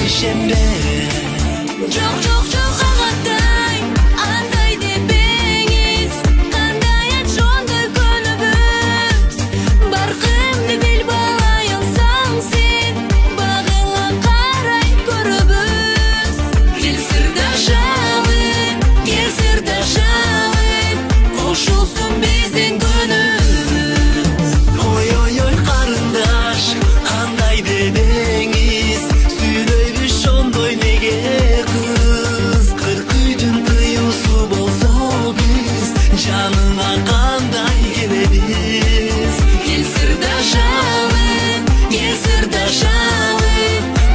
ишенбе. Жоқ, жоқ, жоқ, ағатай, андай дебеңіз, қандай атшондай көнібіз. Барқымды бел балай алсаң сен, бағыңа қарай көрібіз. Кел сырдашалы, қошылсын біздің күніміз. Ой, ой, ой, қарындаш, андай дебеңіз, сүйлөйбүз шондой неге кыз. Кырк үйдүн тыюусу болсо биз, жаныңа кандай келебиз. Кел сырдашалы,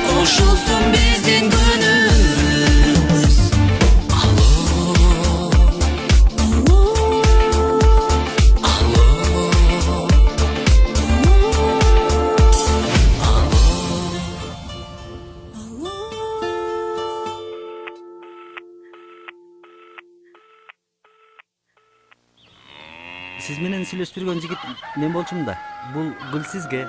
қошылсын біздің күніміз. Алло, алло, Siz менен сүйлөшүп жүргөн жигит мен болчумун да. Бул Гүл сизге.